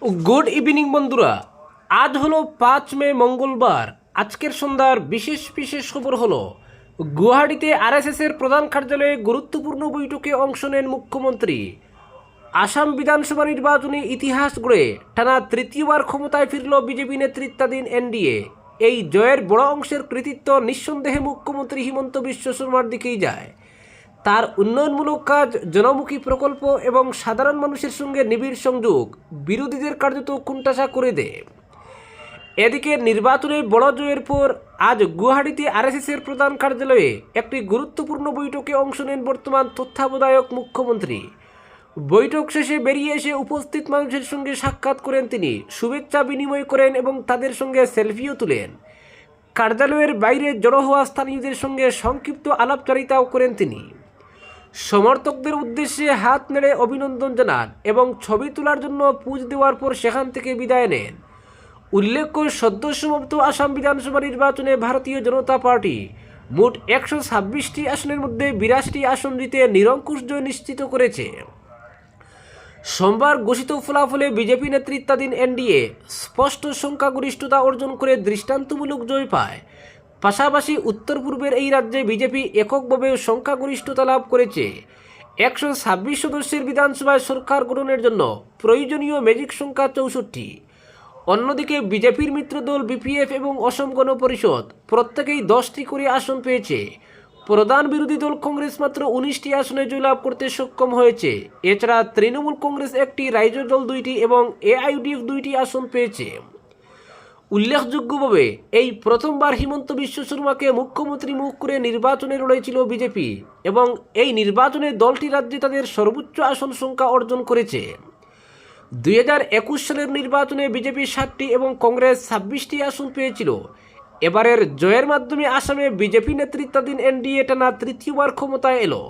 Good evening বন্ধুরা। আজ হলো 5 মে মঙ্গলবার। আজকের সন্ধ্যার বিশেষ বিশেষ খবর হলো গুয়াহাটিতে আরএসএস এর প্রধান কার্যালয়ে গুরুত্বপূর্ণ বৈঠকে অংশ নেন মুখ্যমন্ত্রী। আসাম বিধানসভা নির্বাচনে ইতিহাস গড়ে টানা তৃতীয়বার ক্ষমতায় ফিরল বিজেপি নেতৃত্বাধীন এনডিএ। এই জয়ের বড় অংশের কৃতিত্ব নিঃসন্দেহে মুখ্যমন্ত্রী হিমন্ত বিশ্ব শর্মার দিকেই যায়। তার উন্নয়নমূলক কাজ, জনমুখী প্রকল্প এবং সাধারণ মানুষের সঙ্গে নিবিড় সংযোগ বিরোধীদের কার্যত কোণঠাসা করে দেয়। এদিকে নির্বাচনে বড় জয়ের পর আজ গুয়াহাটিতে আরএসএসের প্রধান কার্যালয়ে একটি গুরুত্বপূর্ণ বৈঠকে অংশ নেন বর্তমান তত্ত্বাবধায়ক মুখ্যমন্ত্রী। বৈঠক শেষে বেরিয়ে এসে উপস্থিত মানুষের সঙ্গে সাক্ষাৎ করেন তিনি, শুভেচ্ছা বিনিময় করেন এবং তাদের সঙ্গে সেলফিও তুলেন। কার্যালয়ের বাইরে জড়ো হওয়া স্থানীয়দের সঙ্গে সংক্ষিপ্ত আলাপচারিতাও করেন তিনি। সমর্থকদের উদ্দেশ্যে হাত নেড়ে অভিনন্দন জানান এবং ছবি তোলার জন্য পুজ দেওয়ার পর সেখান থেকে বিদায় নেন। উল্লেখ্য, সদ্য সমাপ্ত আসাম বিধানসভা নির্বাচনে ভারতীয় জনতা পার্টি মোট 126টি আসনের মধ্যে 82টি আসন জিতে নিরঙ্কুশ জয় নিশ্চিত করেছে। সোমবার ঘোষিত ফলাফলে বিজেপি নেতৃত্বাধীন এনডিএ স্পষ্ট সংখ্যাগরিষ্ঠতা অর্জন করে দৃষ্টান্তমূলক জয় পায়। পাশাপাশি উত্তর পূর্বের এই রাজ্যে বিজেপি এককভাবে সংখ্যাগরিষ্ঠতা লাভ করেছে। 126 সদস্যের বিধানসভায় সরকার গঠনের জন্য প্রয়োজনীয় ম্যাজিক সংখ্যা 64। অন্যদিকে বিজেপির মিত্রদল বিপিএফ এবং অসম গণ পরিষদ প্রত্যেকেই 10টি করে আসন পেয়েছে। প্রধান বিরোধী দল কংগ্রেস মাত্র 19টি আসনে জয়লাভ করতে সক্ষম হয়েছে। এছাড়া তৃণমূল কংগ্রেস 1টি, রাইজো দল 2টি এবং এআইইউডিএফ 2টি আসন পেয়েছে। উল্লেখযোগ্যভাবে এই প্রথমবার হিমন্ত বিশ্ব শর্মাকে মুখ্যমন্ত্রী মুখ করে নির্বাচনে লড়েছিল বিজেপি এবং এই নির্বাচনে দলটি রাজ্যে তাদের সর্বোচ্চ আসন সংখ্যা অর্জন করেছে। 2021 সালের নির্বাচনে বিজেপি 7টি এবং কংগ্রেস 26টি আসন পেয়েছিল। এবারের জয়ের মাধ্যমে আসামে বিজেপি নেতৃত্বাধীন এনডিএ টানা তৃতীয়বার ক্ষমতায় এলো।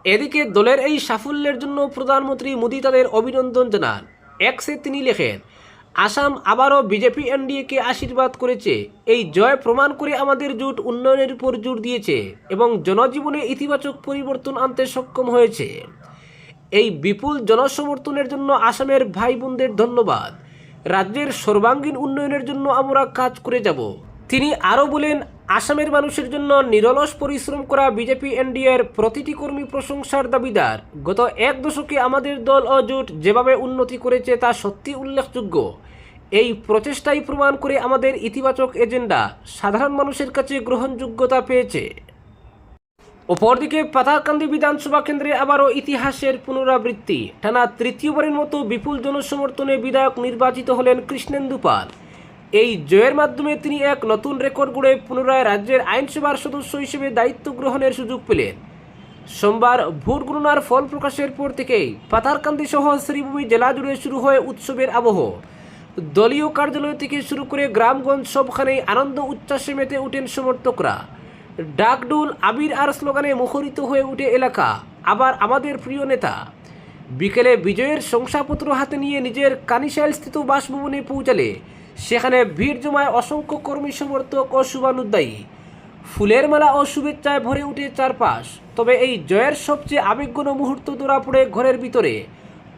এদিকে দলের এই সাফল্যের জন্য প্রধানমন্ত্রী মোদী তাদের অভিনন্দন জানান। এক্সে তিনি লেখেন, আসাম আবারও বিজেপি এনডিএকে আশীর্বাদ করেছে। এই জয় প্রমাণ করে আমাদের জোট উন্নয়নের উপর জোর দিয়েছে এবং জনজীবনে ইতিবাচক পরিবর্তন আনতে সক্ষম হয়েছে। এই বিপুল জনসমর্থনের জন্য আসামের ভাই বোনদের ধন্যবাদ। রাজ্যের সর্বাঙ্গীন উন্নয়নের জন্য আমরা কাজ করে যাব। তিনি আরও বলেন, আসামের মানুষের জন্য নিরলস পরিশ্রম করা বিজেপি এনডিএর প্রতিটি কর্মী প্রশংসার দাবিদার। গত এক দশকে আমাদের দল ও জোট যেভাবে উন্নতি করেছে তা সত্যি উল্লেখযোগ্য। এই প্রচেষ্টাই প্রমাণ করে আমাদের ইতিবাচক এজেন্ডা সাধারণ মানুষের কাছে গ্রহণযোগ্যতা পেয়েছে। অপরদিকে পাথারকান্দি বিধানসভা কেন্দ্রে আবারও ইতিহাসের পুনরাবৃত্তি। টানা তৃতীয়বারের মতো বিপুল জনসমর্থনে বিধায়ক নির্বাচিত হলেন কৃষ্ণেন্দু পাল। এই জয়ের মাধ্যমে তিনি এক নতুন রেকর্ড গড়ে পুনরায় রাজ্যের আইনসভার সদস্য হিসেবে দায়িত্ব গ্রহণের সুযোগ পেলেন। সোমবার ভোট গণনার ফল প্রকাশের পর থেকেই পাথারকান্দি সহ শ্রীভূমি জেলা জুড়ে শুরু হয় উৎসবের আবহ। দলীয় কার্যালয় থেকে শুরু করে গ্রামগঞ্জ সবখানেই আনন্দ উচ্ছ্বাসে মেতে ওঠেন সমর্থকরা। ডাকডোল, আবির আর স্লোগানে মুখরিত হয়ে ওঠে এলাকা। আবার আমাদের প্রিয় নেতা বিকেলে বিজয়ের শংসাপত্র হাতে নিয়ে নিজের কানিশাইল স্থিত বাসভবনে পৌঁছালে সেখানে ভিড় জমায় অসংখ্য কর্মী সমর্থক ও শুভানুধ্যায়ী। ফুলের মালা ও শুভেচ্ছায় ভরে ওঠে চারপাশ। তবে এই জয়ের সবচেয়ে আবেগঘন মুহূর্ত ধরা পড়ে ঘরের ভিতরে।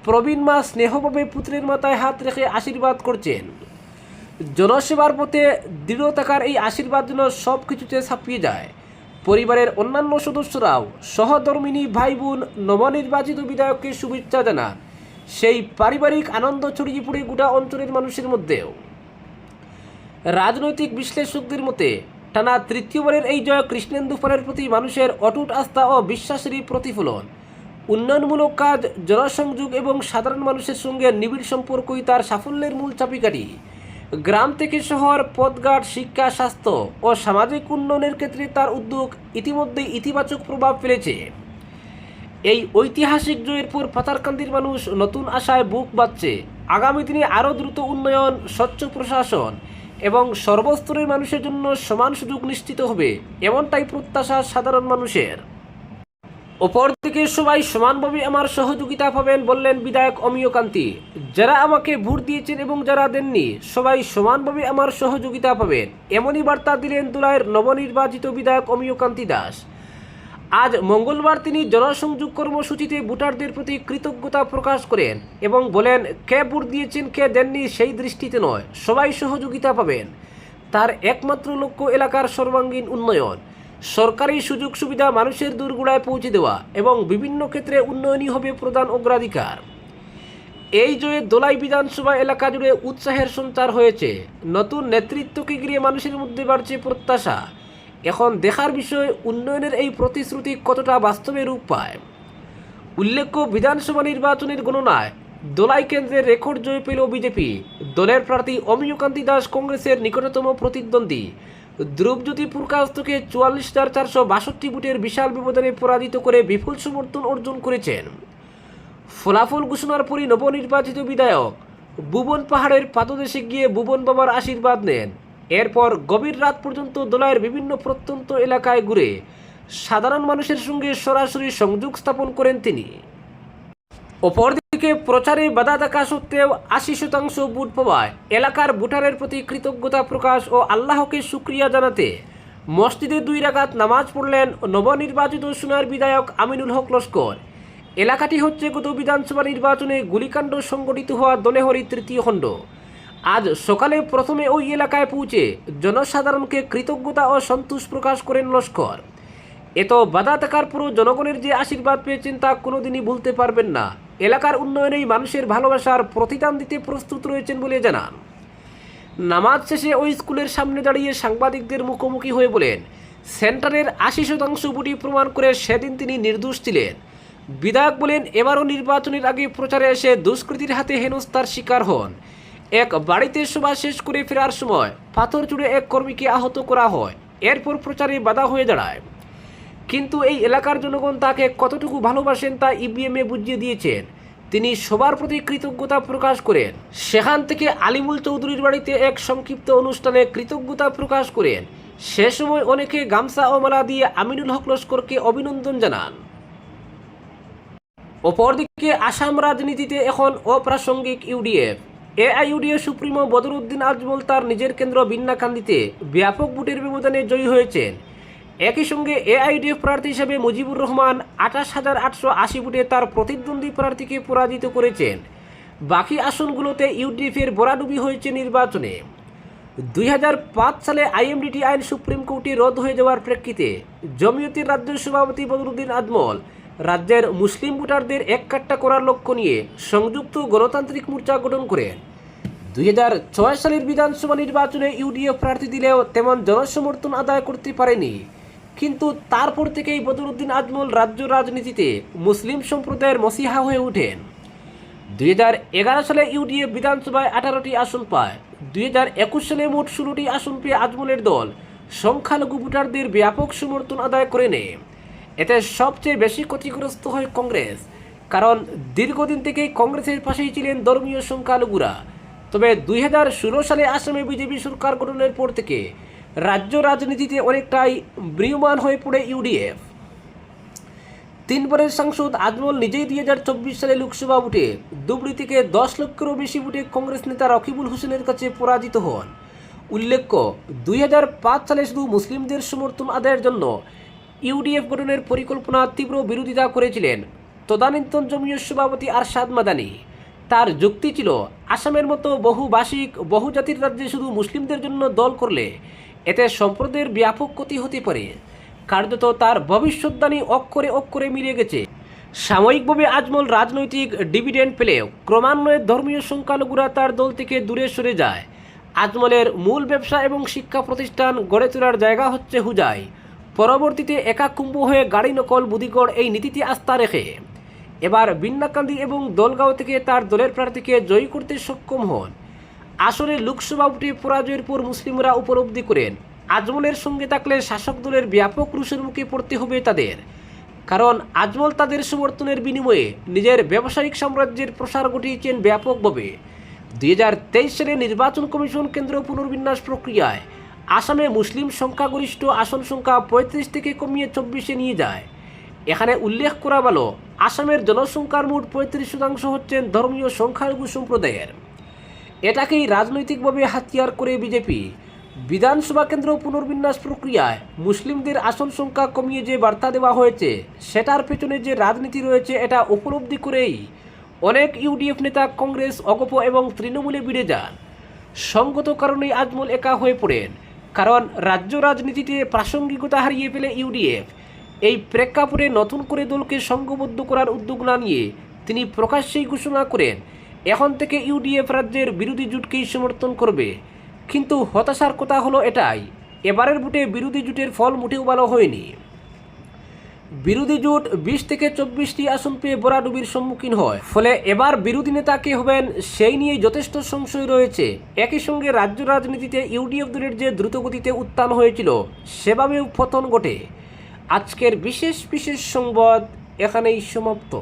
প্রবীণ মা স্নেহভাবে পুত্রের মাথায় হাত রেখে আশীর্বাদ করছেন। জনসেবার পথে দৃঢ় থাকার এই আশীর্বাদ যেন সব কিছুতে ছাপিয়ে যায়। পরিবারের অন্যান্য সদস্যরাও সহধর্মিনী ভাই বোন নবনির্বাচিত বিধায়ককে শুভেচ্ছা জানান। সেই পারিবারিক আনন্দ ছড়িয়ে পড়ে গোটা অঞ্চলের মানুষের মধ্যেও। রাজনৈতিক বিশ্লেষকদের মতে টানা তৃতীয়বারের এই জয় কৃষ্ণেন্দু পালের প্রতি মানুষের অটুট আস্থা ও বিশ্বাসেরই প্রতিফলন। উন্নয়নমূলক কাজ, জনসংযোগ এবং সাধারণ মানুষের সঙ্গে নিবিড় সম্পর্কই তার সাফল্যের মূল চাবিকাঠি। গ্রাম থেকে শহর, পথঘাট, শিক্ষা, স্বাস্থ্য ও সামাজিক উন্নয়নের ক্ষেত্রে তার উদ্যোগ ইতিমধ্যেই ইতিবাচক প্রভাব ফেলেছে। এই ঐতিহাসিক জয়ের পর পাথারকান্দির মানুষ নতুন আশায় বুক বাঁধছে। আগামী দিনে আরও দ্রুত উন্নয়ন, স্বচ্ছ প্রশাসন এবং সর্বস্তরের মানুষের জন্য সমান সুযোগ নিশ্চিত হবে, এমনটাই প্রত্যাশা সাধারণ মানুষের। অপরদিকে সবাই সমানভাবে আমার সহযোগিতা পাবেন বললেন বিধায়ক অমিয় কান্তি। যারা আমাকে ভোট দিয়েছেন এবং যারা দেননি সবাই সমানভাবে আমার সহযোগিতা পাবেন, এমনই বার্তা দিলেন দুলাইয়ের নবনির্বাচিত বিধায়ক অমিয় কান্তি দাস। আজ মঙ্গলবার তিনি জনসংযোগ কর্মসূচিতে ভোটারদের প্রতি কৃতজ্ঞতা প্রকাশ করেন এবং বলেন, কে ভোট দিয়েছেন কে দেননি সেই দৃষ্টিতে নয়, সবাই সহযোগিতা পাবেন। তার একমাত্র লক্ষ্য এলাকার সর্বাঙ্গীন উন্নয়ন, সরকারি সুযোগ সুবিধা মানুষের দোরগোড়ায় পৌঁছে দেওয়া এবং বিভিন্ন ক্ষেত্রে উন্নয়নই হবে প্রধান অগ্রাধিকার। এই জয়ে দোলাই বিধানসভা এলাকা জুড়ে উৎসাহের সঞ্চার হয়েছে। নতুন নেতৃত্বকে ঘিরে মানুষের মধ্যে বাড়ছে প্রত্যাশা। এখন দেখার বিষয় উন্নয়নের এই প্রতিশ্রুতি কতটা বাস্তবে রূপ পায়। উল্লেখ্য, বিধানসভা নির্বাচনের গণনায় দোলাই কেন্দ্রের রেকর্ড জয় পেল বিজেপি। দলের প্রার্থী অমিয়কান্তি দাস কংগ্রেসের নিকটতম প্রতিদ্বন্দ্বী ধ্রুবজ্যোতি পুরকাস্তকে 44,462 ভোটের বিশাল ব্যবধানে পরাজিত করে বিপুল সমর্থন অর্জন করেছেন। ফলাফল ঘোষণার পরই নবনির্বাচিত বিধায়ক ভুবন পাহাড়ের পাদদেশে গিয়ে ভুবন বাবার আশীর্বাদ নেন। এরপর গভীর রাত পর্যন্ত দোলাইয়ের বিভিন্ন প্রত্যন্ত এলাকায় ঘুরে সাধারণ মানুষের সঙ্গে সরাসরি সংযোগ স্থাপন করেন তিনি। অপরদিকে প্রচারে বাধা থাকা সত্ত্বেও 80% ভোট পাওয়ায় এলাকার ভোটারের প্রতি কৃতজ্ঞতা প্রকাশ ও আল্লাহকে শুকরিয়া জানাতে মসজিদে 2 রাকাত নামাজ পড়লেন নবনির্বাচিত সোনার বিধায়ক আমিনুল হক লস্কর। এলাকাটি হচ্ছে গত বিধানসভা নির্বাচনে গুলিকাণ্ড সংঘটিত হওয়া দলেহরি 3য় খণ্ড। আজ সকালে প্রথমে ওই এলাকায় পৌঁছে জনসাধারণকে কৃতজ্ঞতা ও সন্তোষ প্রকাশ করেন লস্কর। এত বাধা থাকার পরও জনগণের যে আশীর্বাদ পেয়েছেন তা কোনোদিনই ভুলতে পারবেন না। এলাকার উন্নয়নেই মানুষের ভালোবাসার প্রতিদান দিতে প্রস্তুত রয়েছেন বলে জানান। নামাজ শেষে ওই স্কুলের সামনে দাঁড়িয়ে সাংবাদিকদের মুখোমুখি হয়ে বলেন, সেন্টারের 80% ভোটই প্রমাণ করে সেদিন তিনি নির্দোষ ছিলেন। বিধায়ক বলেন, এবারও নির্বাচনের আগে প্রচারে এসে দুষ্কৃতীর হাতে হেনস্থার শিকার হন। এক বাড়িতে সভা শেষ করে ফেরার সময় পাথর ছুড়ে এক কর্মীকে আহত করা হয়। এরপর প্রচারে বাধা হয়ে দাঁড়ায়। কিন্তু এই এলাকার জনগণ তাকে কতটুকু ভালোবাসেন তা ইভিএমে বুঝিয়ে দিয়েছেন। তিনি সবার প্রতি কৃতজ্ঞতা প্রকাশ করেন। সেখান থেকে আলিমুল চৌধুরীর বাড়িতে এক সংক্ষিপ্ত অনুষ্ঠানে কৃতজ্ঞতা প্রকাশ করেন। সে সময় অনেকে গামছা ও মালা দিয়ে আমিনুল হক লস্করকে অভিনন্দন জানান। অপরদিকে আসাম রাজনীতিতে এখন অপ্রাসঙ্গিক UDF. AIUDF supremo Badruddin Ajmal তার নিজের কেন্দ্র বিন্নাকান্দিতে ব্যাপক ভোটের ব্যবধানে জয়ী হয়েছেন। একই সঙ্গে এআইইউডিএফ প্রার্থী হিসেবে মুজিবুর রহমান 28,880 ভোটে তার প্রতিদ্বন্দ্বী প্রার্থীকে পরাজিত করেছেন। বাকি আসনগুলোতে ইউডিএফের ভরাডুবি হয়েছে নির্বাচনে। 2005 সালে আইএমডিটি আইন সুপ্রিম কোর্টে রদ হয়ে যাওয়ার প্রেক্ষিতে জমিয়তের রাজ্য সভাপতি বদরুদ্দিন আজমল রাজ্যের মুসলিম ভোটারদের এককাট্টা করার লক্ষ্য নিয়ে সংযুক্ত গণতান্ত্রিক মোর্চা গঠন করেন। 2006 সালের বিধানসভা নির্বাচনে ইউডিএফ প্রার্থী দিলেও তেমন জনসমর্থন আদায় করতে পারেনি। কিন্তু তারপর থেকেই বদরুদ্দিন আজমল রাজ্য রাজনীতিতে মুসলিম সম্প্রদায়ের মসিহা হয়ে ওঠেন। 2011 সালে ইউডিএফ বিধানসভায় 18টি আসন পায়। 2021 সালে মোট 16টি আসন পেয়ে আজমলের দল সংখ্যালঘু ভোটারদের ব্যাপক সমর্থন আদায় করে নেয়। এতে সবচেয়ে বেশি ক্ষতিগ্রস্ত হয় কংগ্রেস, কারণ দীর্ঘদিন থেকেই কংগ্রেসের পাশেই ছিলেন ধর্মীয় সংখ্যালঘুরা। তবে 2016 সালে আসামে বিজেপি সরকার গঠনের পর থেকে রাজ্য রাজনীতিতে অনেকটাই ম্রিয়মাণ হয়ে পড়ে ইউডিএফ। 3 বারের সাংসদ আজমল নিজেই 2024 সালে লোকসভা ভোটে ধুবড়ী থেকে 10 লক্ষেরও বেশি ভোটে কংগ্রেস নেতা রকিবুল হোসেনের কাছে পরাজিত হন। উল্লেখ্য, 2005 সালে শুধু মুসলিমদের সমর্থন আদায়ের জন্য ইউডিএফ গঠনের পরিকল্পনা তীব্র বিরোধিতা করেছিলেন তদানীন্তন জমিয়ত সভাপতি আরশাদ মাদানি। তার যুক্তি ছিল, আসামের মতো বহুভাষিক বহুজাতির রাজ্যে শুধু মুসলিমদের জন্য দল করলে এতে সম্প্রদায়ের ব্যাপক ক্ষতি হতে পারে। কার্যত তার ভবিষ্যদ্বাণী অক্ষরে অক্ষরে মিলে গেছে। সাময়িকভাবে আজমল রাজনৈতিক ডিভিডেন্ড পেলেও ক্রমান্বয়ে ধর্মীয় সংখ্যালঘুরা তার দল থেকে দূরে সরে যায়। আজমলের মূল ব্যবসা এবং শিক্ষা প্রতিষ্ঠান গড়ে তোলার জায়গা হচ্ছে হুজাই। পরবর্তীতে একাকুম্ভ হয়ে গাড়ি নকল বুদিগড় এই নীতিতে আস্থা রেখে এবার বিন্নাকান্দি এবং দলগাঁও থেকে তার দলের প্রার্থীকে জয়ী করতে সক্ষম হন। আসলে লোকসভা ভোটে পরাজয়ের পর মুসলিমরা উপলব্ধি করেন আজমলের সঙ্গে থাকলে শাসক দলের ব্যাপক রুষের মুখে পড়তে হবে তাদের, কারণ আজমল তাদের সমর্থনের বিনিময়ে নিজের ব্যবসায়িক সাম্রাজ্যের প্রসার ঘটিয়েছেন ব্যাপকভাবে। 2023 সালে নির্বাচন কমিশন কেন্দ্র পুনর্বিন্যাস প্রক্রিয়ায় আসামে মুসলিম সংখ্যাগরিষ্ঠ আসন সংখ্যা 35 থেকে কমিয়ে 24-এ নিয়ে যায়। এখানে উল্লেখ করা ভালো, আসামের জনসংখ্যার মোট 35% হচ্ছেন ধর্মীয় সংখ্যালঘু সম্প্রদায়ের। এটাকেই রাজনৈতিকভাবে হাতিয়ার করে বিজেপি বিধানসভা কেন্দ্র পুনর্বিন্যাস প্রক্রিয়ায় মুসলিমদের আসন সংখ্যা কমিয়ে যে বার্তা দেওয়া হয়েছে সেটার পেছনে যে রাজনীতি রয়েছে এটা উপলব্ধি করেই অনেক ইউডিএফ নেতা কংগ্রেস অগপ এবং তৃণমূলে ভিড়ে যান। সঙ্গত কারণেই আজমল একা হয়ে পড়েন, কারণ রাজ্য রাজনীতিতে প্রাসঙ্গিকতা হারিয়ে ফেলে ইউডিএফ। এই প্রেক্ষাপটে নতুন করে দলকে সংঘবদ্ধ করার উদ্যোগ না নিয়ে তিনি প্রকাশ্যেই ঘোষণা করেন এখন থেকে ইউডিএফ রাজ্যের বিরোধী জোটকেই সমর্থন করবে। কিন্তু হতাশার কথা হলো এটাই, এবারের ভোটে বিরোধী জোটের ফল মোটেও ভালো হয়নি। বিরোধী জোট 20 থেকে 24টি আসন পেয়ে ভরাডুবির সম্মুখীন হয়। ফলে এবার বিরোধী নেতা কে হবেন সেই নিয়ে যথেষ্ট সংশয় রয়েছে। একই সঙ্গে রাজ্য রাজনীতিতে ইউডিএফ দলের যে দ্রুতগতিতে উত্থান হয়েছিল সেভাবেও পতন ঘটে। আজকের বিশেষ সংবাদ এখানেই সমাপ্ত।